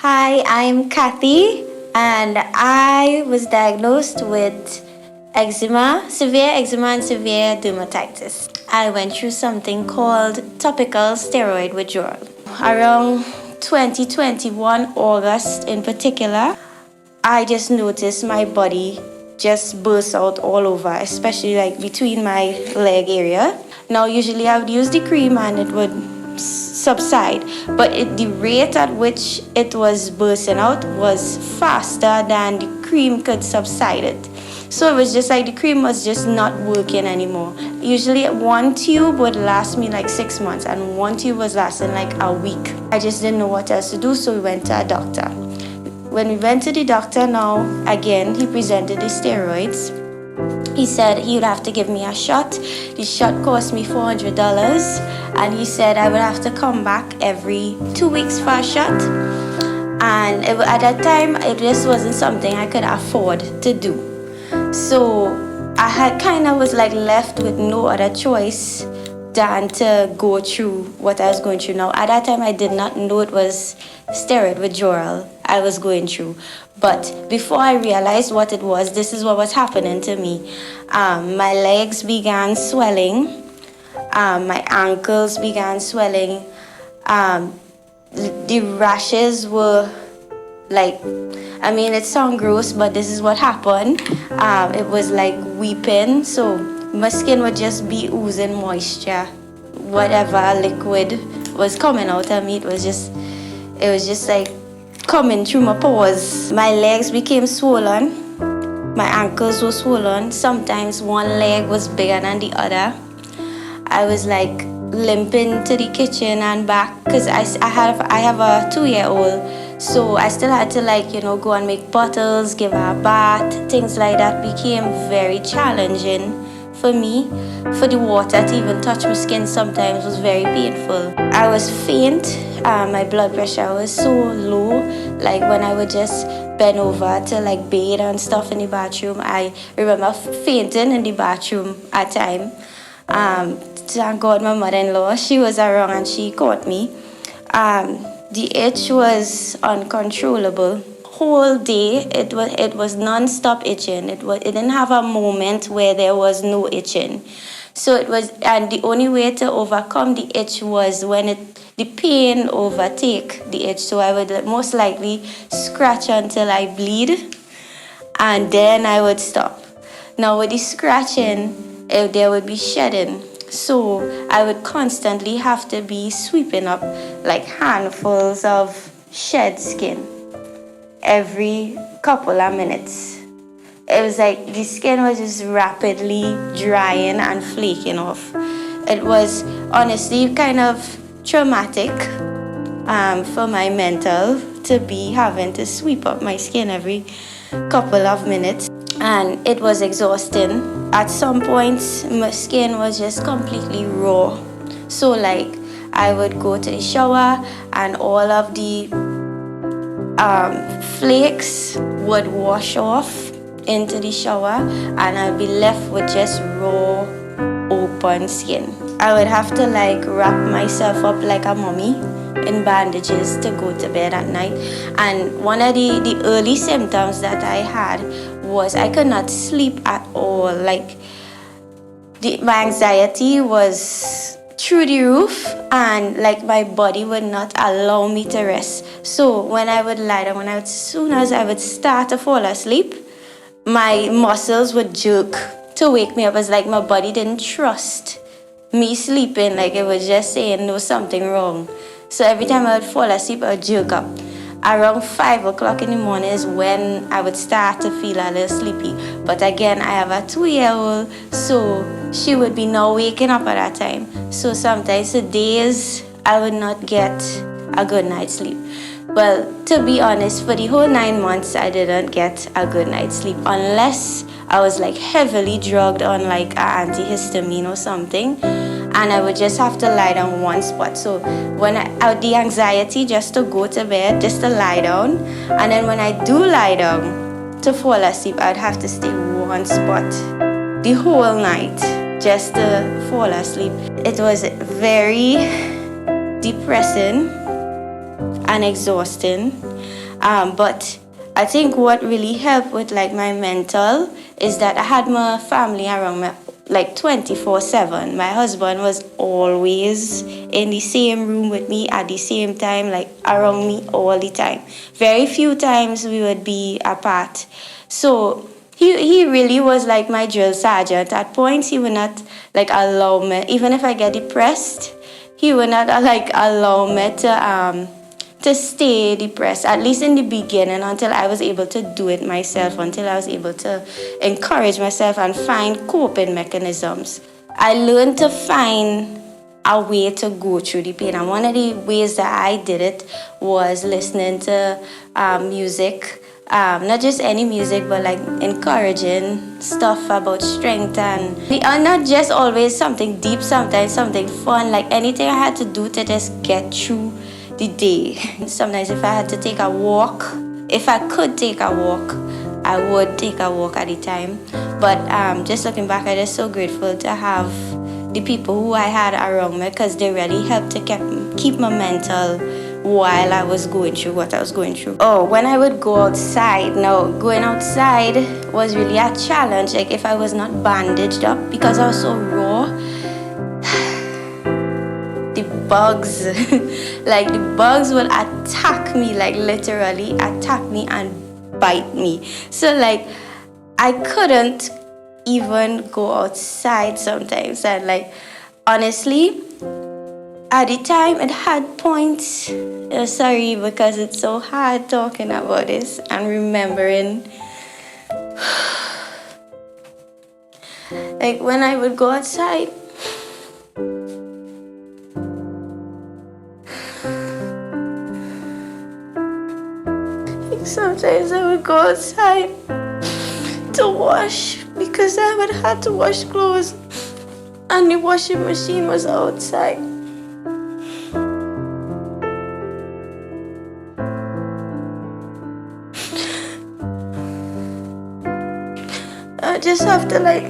Hi, I'm Cathy, and I was diagnosed with severe eczema and severe dermatitis. I went through something called topical steroid withdrawal. Around 2021, August in particular, I just noticed my body just burst out all over, especially like between my leg area. Now, usually I would use the cream and it would subside, but the rate at which it was bursting out was faster than the cream could subside it. So it was just like the cream was just not working anymore. Usually one tube would last me like 6 months and one tube was lasting like a week. I just didn't know what else to do, so we went to a doctor. When we went to the doctor now, again, he presented the steroids. He said he would have to give me a shot. The shot cost me $400, and he said I would have to come back every 2 weeks for a shot. And at that time, it just wasn't something I could afford to do. So I had kind of was like left with no other choice than to go through what I was going through now. At that time, I did not know it was steroid withdrawal I was going through. But before I realized what it was, this is what was happening to me. My legs began swelling. My ankles began swelling. The rashes were like, I mean, it sounds gross, but this is what happened. It was like weeping. So my skin would just be oozing moisture. Whatever liquid was coming out of me, it was just like coming through my pores. My legs became swollen. My ankles were swollen. Sometimes one leg was bigger than the other. I was like limping to the kitchen and back because I have a 2-year-old. So I still had to go and make bottles, give her a bath. Things like that became very challenging for me. For the water to even touch my skin sometimes was very painful. I was faint. My blood pressure was so low. Like when I would just bend over to bathe and stuff in the bathroom, I remember fainting in the bathroom at time. Thank God my mother-in-law, she was around and she caught me. The itch was uncontrollable. Whole day it was non-stop itching. It didn't have a moment where there was no itching. So it was, and the only way to overcome the itch was when the pain overtake the itch. So I would most likely scratch until I bleed, and then I would stop. Now with the scratching, there would be shedding. So I would constantly have to be sweeping up like handfuls of shed skin every couple of minutes. It was like the skin was just rapidly drying and flaking off. It was honestly kind of traumatic for my mental to be having to sweep up my skin every couple of minutes. And it was exhausting. At some points, my skin was just completely raw. So like I would go to the shower and all of the flakes would wash off into the shower and I'd be left with just raw, open skin. I would have to wrap myself up like a mummy in bandages to go to bed at night. And one of the early symptoms that I had was I could not sleep at all. My anxiety was through the roof, and my body would not allow me to rest. So when I would lie down, as soon as I would start to fall asleep, my muscles would jerk to wake me up. It's like my body didn't trust me sleeping. It was just saying no, something wrong. So every time I would fall asleep, I would jerk up. Around 5 o'clock in the morning is when I would start to feel a little sleepy. But again, I have a 2-year-old, so she would be now waking up at that time. So sometimes the days I would not get a good night's sleep. Well, to be honest, for the whole 9 months, I didn't get a good night's sleep unless I was heavily drugged on an antihistamine or something. And I would just have to lie down one spot. So when the anxiety just to go to bed, just to lie down. And then when I do lie down to fall asleep, I'd have to stay one spot the whole night just to fall asleep. It was very depressing. and exhausting. But I think what really helped with like my mental is that I had my family around me like 24/7. My husband was always in the same room with me at the same time, like around me all the time. Very few times we would be apart. So he really was like my drill sergeant. At points he would not like allow me, even if I get depressed, he would not like allow me to stay depressed, at least in the beginning, until I was able to do it myself, until I was able to encourage myself and find coping mechanisms. I learned to find a way to go through the pain, and one of the ways that I did it was listening to music. Not just any music, but like encouraging stuff about strength, and not just always something deep, sometimes something fun, like anything I had to do to just get through the day. Sometimes if I had to take a walk, if I could take a walk, I would take a walk at the time. But just looking back, I'm just so grateful to have the people who I had around me, because they really helped to keep my mental while I was going through what I was going through. Oh, when I would go outside, now going outside was really a challenge. Like if I was not bandaged up, because I was so raw, the bugs, like the bugs will attack me, like literally attack me and bite me. So like I couldn't even go outside sometimes, and like honestly, at the time it had points. Sorry, because it's so hard talking about this and remembering. Like when I would go outside, sometimes I would go outside to wash, because I would have to wash clothes and the washing machine was outside. I just have to like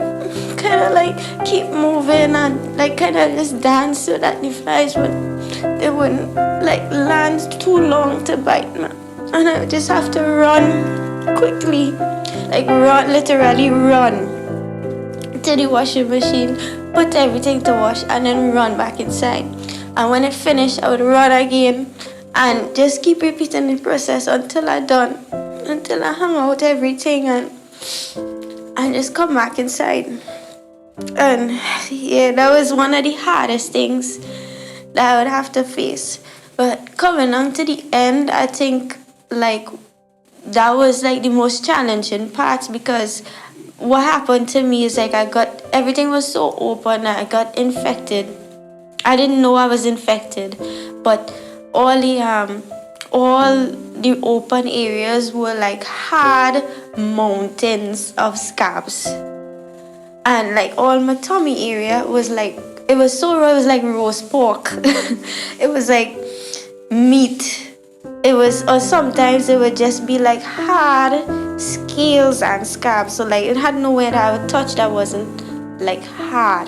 kind of like keep moving and like kind of just dance so that the flies wouldn't like land too long to bite me. And I would just have to run quickly, like run, literally run to the washing machine, put everything to wash, and then run back inside. And when it finished, I would run again and just keep repeating the process until I done, until I hung out everything and just come back inside. And yeah, that was one of the hardest things that I would have to face. But coming on to the end, I think like that was like the most challenging part, because what happened to me is like everything was so open that I got infected. I didn't know I was infected, but all the open areas were like hard mountains of scabs, and like all my tummy area was like, it was so raw, it was like roast pork. It was like meat. It was, or sometimes it would just be like hard scales and scabs. So like it had nowhere that I would touch that wasn't like hard.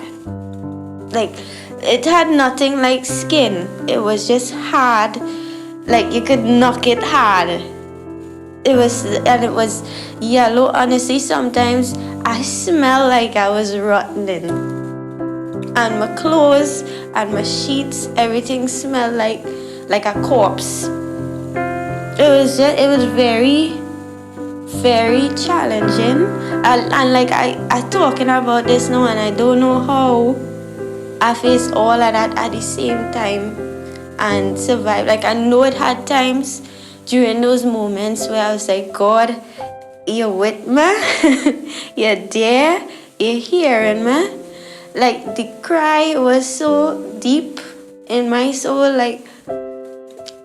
Like it had nothing like skin. It was just hard. Like you could knock it hard. It was yellow. Honestly, sometimes I smell like I was rotting. And my clothes and my sheets, everything smelled like a corpse. It was very, very challenging. And like I talking about this now, and I don't know how I faced all of that at the same time and survived. Like I know it had times during those moments where I was like, God, you're with me, you're there, you're hearing me. Like the cry was so deep in my soul, like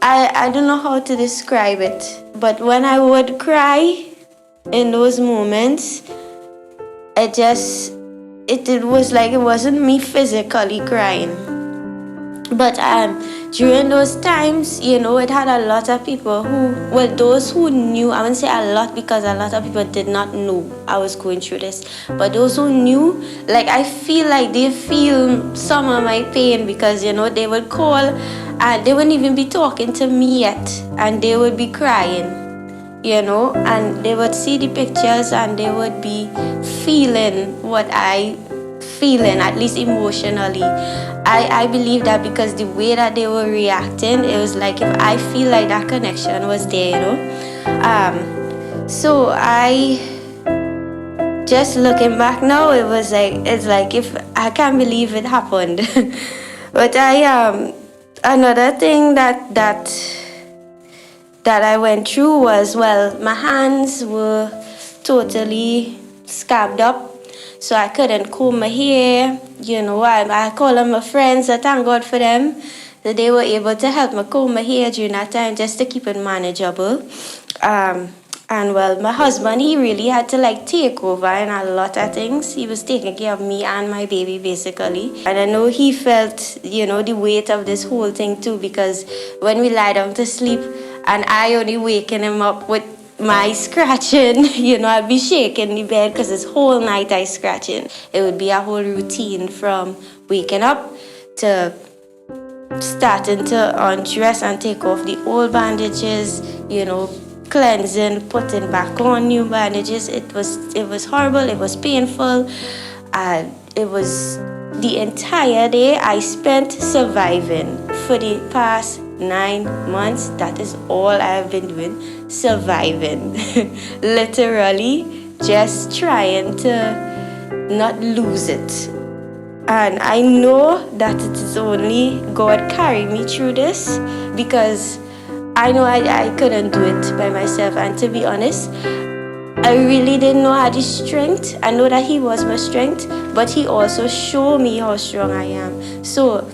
I don't know how to describe it, but when I would cry in those moments, it was like it wasn't me physically crying, but during those times, you know, it had a lot of people who, well, those who knew, I wouldn't say a lot because a lot of people did not know I was going through this, but those who knew, like, I feel like they feel some of my pain because, you know, they would call and they wouldn't even be talking to me yet, and they would be crying, you know, and they would see the pictures and they would be feeling what I feeling, at least emotionally. I believe that because the way that they were reacting, it was like if I feel like that connection was there, you know. So I just looking back now, it's like if I can't believe it happened. But another thing that I went through was, well, my hands were totally scabbed up. So I couldn't comb my hair, you know. I call on my friends, I thank God for them, that they were able to help me comb my hair during that time just to keep it manageable. And well, my husband, he really had to like take over in a lot of things. He was taking care of me and my baby basically. And I know he felt, you know, the weight of this whole thing too, because when we lie down to sleep and I only waking him up with my scratching, you know, I'd be shaking the bed because this whole night I scratching. It would be a whole routine from waking up to starting to undress and take off the old bandages, you know, cleansing, putting back on new bandages. It was horrible, it was painful, and it was the entire day I spent surviving for the past 9 months. That is all I've been doing, surviving. Literally just trying to not lose it. And I know that it is only God carrying me through this, because I know I couldn't do it by myself. And to be honest, I really didn't know I had the strength. I know that He was my strength, but He also showed me how strong I am. So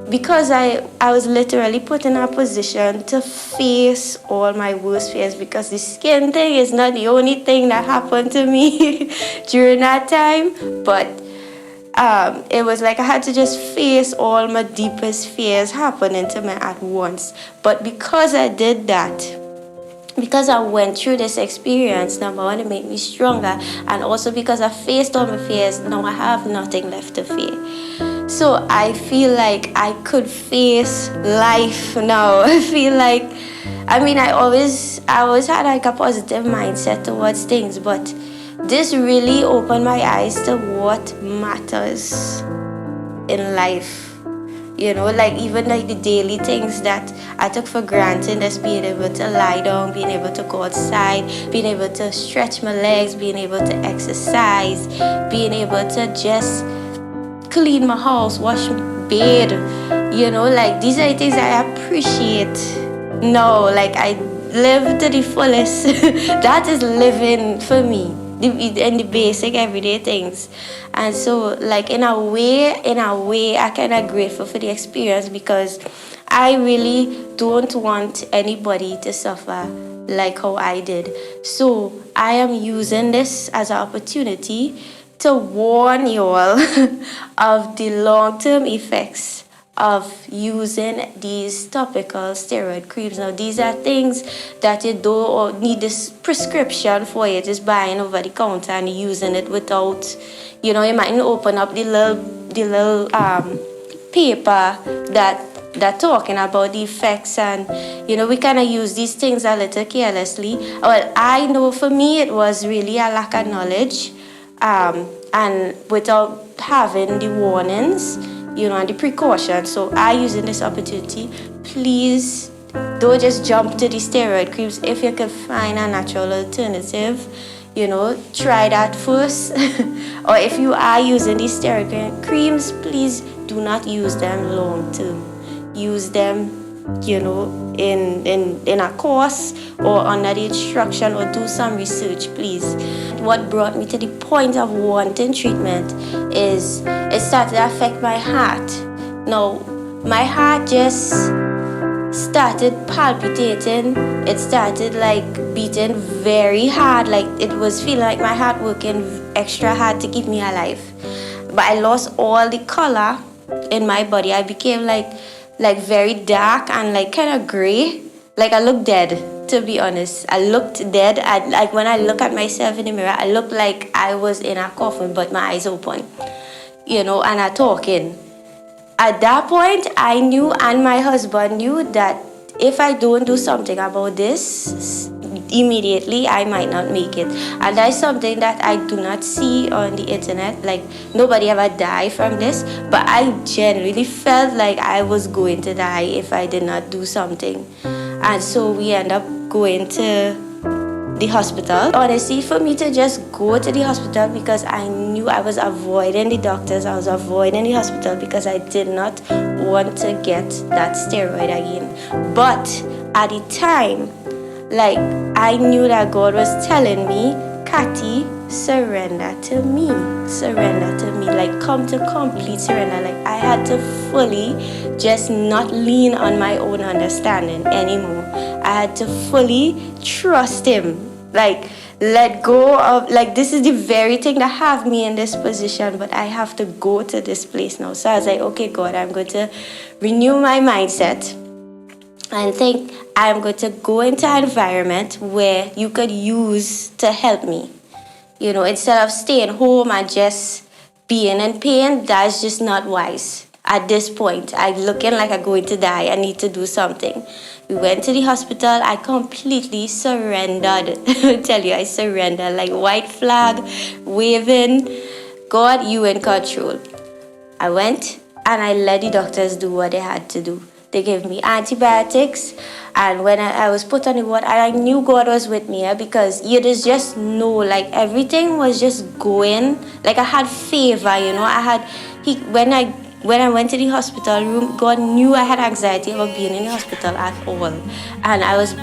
because I was literally put in a position to face all my worst fears, because the skin thing is not the only thing that happened to me during that time, but it was like I had to just face all my deepest fears happening to me at once. But because I did that, because I went through this experience, number one, it made me stronger, and also because I faced all my fears, now I have nothing left to fear. So I feel like I could face life now. I feel like, I mean, I always had like a positive mindset towards things, but this really opened my eyes to what matters in life. You know, like even like the daily things that I took for granted, just being able to lie down, being able to go outside, being able to stretch my legs, being able to exercise, being able to just clean my house, wash my bed. You know, like these are the things I appreciate now. Like I live to the fullest. That is living for me. In the basic everyday things. And so like in a way I kind of grateful for the experience, because I really don't want anybody to suffer like how I did. So I am using this as an opportunity to warn you all of the long-term effects of using these topical steroid creams. Now, these are things that you don't need this prescription for. You just buying over the counter and using it without, you know, you might open up the little paper that talking about the effects, and you know, we kind of use these things a little carelessly. Well, I know for me it was really a lack of knowledge, and without having the warnings, you know, and the precautions. So I using this opportunity, please don't just jump to the steroid creams. If you can find a natural alternative, you know, try that first. Or if you are using these steroid creams, please do not use them long term. Use them, you know, in a course or under the instruction, or do some research, please. What brought me to the point of wanting treatment is it started to affect my heart. Now, my heart just started palpitating. It started like beating very hard, like it was feeling like my heart working extra hard to keep me alive. But I lost all the color in my body. I became like like very dark and like kind of gray. Like I looked dead, to be honest. I looked dead. Like when I look at myself in the mirror, I look like I was in a coffin, but my eyes open, and I talking. At that point, I knew, and my husband knew, that if I don't do something about this immediately, I might not make it. And that's something that I do not see on the internet. Like, nobody ever died from this, but I genuinely felt like I was going to die if I did not do something. And so we end up going to the hospital. Honestly, for me to just go to the hospital, because I knew I was avoiding the doctors, I was avoiding the hospital because I did not want to get that steroid again. But at the time, like, I knew that God was telling me, Cathy, surrender to me, like, come to complete surrender. Like, I had to fully just not lean on my own understanding anymore. I had to fully trust Him. Like, let go of, like, this is the very thing that have me in this position, but I have to go to this place now. So I was like, okay, God, I'm going to renew my mindset and think I'm going to go into an environment where you could use to help me. Instead of staying home and just being in pain, that's just not wise. At this point, I'm looking like I'm going to die. I need to do something. We went to the hospital. I completely surrendered. I tell you, I surrendered. Like, white flag, waving. God, you in control. I went and I let the doctors do what they had to do. They gave me antibiotics. And when I was put on the ward, I knew God was with me, because you just know, like, everything was just going. Like, I had favor, When I went to the hospital room, God knew I had anxiety about being in the hospital at all. And I was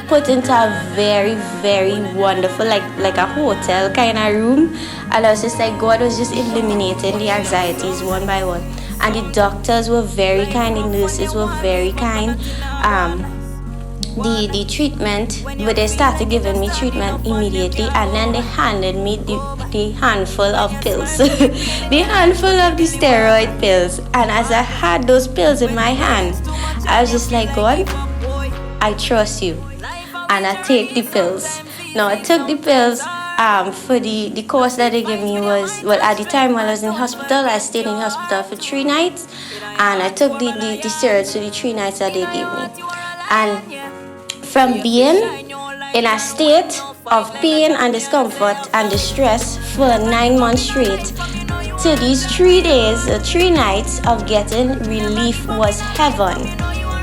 put into a very, very wonderful, like a hotel kind of room. And I was just like, God was just eliminating the anxieties one by one. And the doctors were very kind, the nurses were very kind. The treatment, but they started giving me treatment immediately, and then they handed me the handful of pills, the handful of the steroid pills. And as I had those pills in my hand, I was just like, God, I trust you, and I take the pills. Now, I took the pills. For the course that they gave me was, well, at the time while I was in the hospital, I stayed in the hospital for 3 nights, and I took the steroids for the 3 nights that they gave me. And from being in a state of pain and discomfort and distress for 9 months straight, to these 3 days, 3 nights of getting relief was heaven.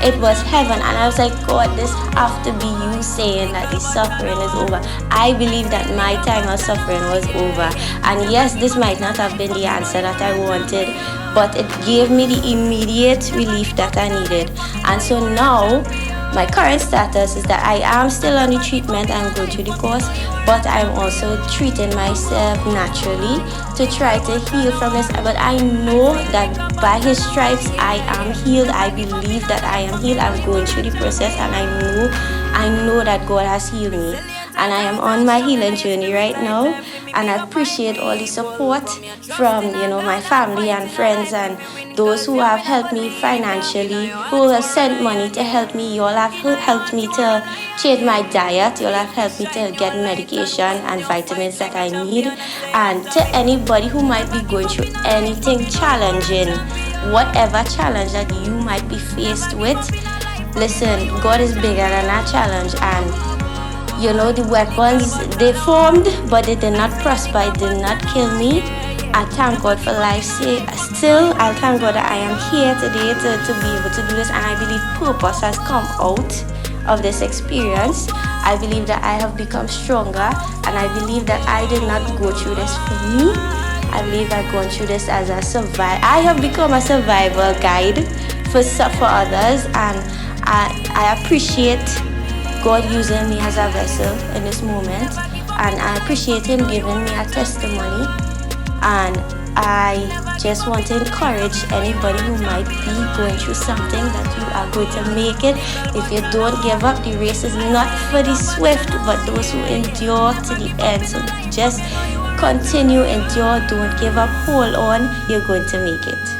It was heaven. And I was like, God, this have to be you saying that the suffering is over. I believe that my time of suffering was over. And yes, this might not have been the answer that I wanted, but it gave me the immediate relief that I needed. And so now, my current status is that I am still on the treatment. I'm going through the course, but I'm also treating myself naturally to try to heal from this. But I know that by His stripes I am healed. I believe that I am healed. I'm going through the process, and I know that God has healed me. And I am on my healing journey right now, and I appreciate all the support from my family and friends, and those who have helped me financially, who have sent money to help me. You all have helped me to change my diet. You all have helped me to get medication and vitamins that I need. And to anybody who might be going through anything challenging, whatever challenge that you might be faced with, listen, God is bigger than that challenge. And the weapons, they formed, but they did not prosper. It did not kill me. I thank God for life. Still, I thank God that I am here today to be able to do this. And I believe purpose has come out of this experience. I believe that I have become stronger. And I believe that I did not go through this for me. I believe I've gone through this as a survivor. I have become a survival guide for others. And I appreciate God using me as a vessel in this moment, and I appreciate Him giving me a testimony. And I just want to encourage anybody who might be going through something that you are going to make it. If you don't give up, the race is not for the swift, but those who endure to the end. So just continue, endure, don't give up, hold on, you're going to make it.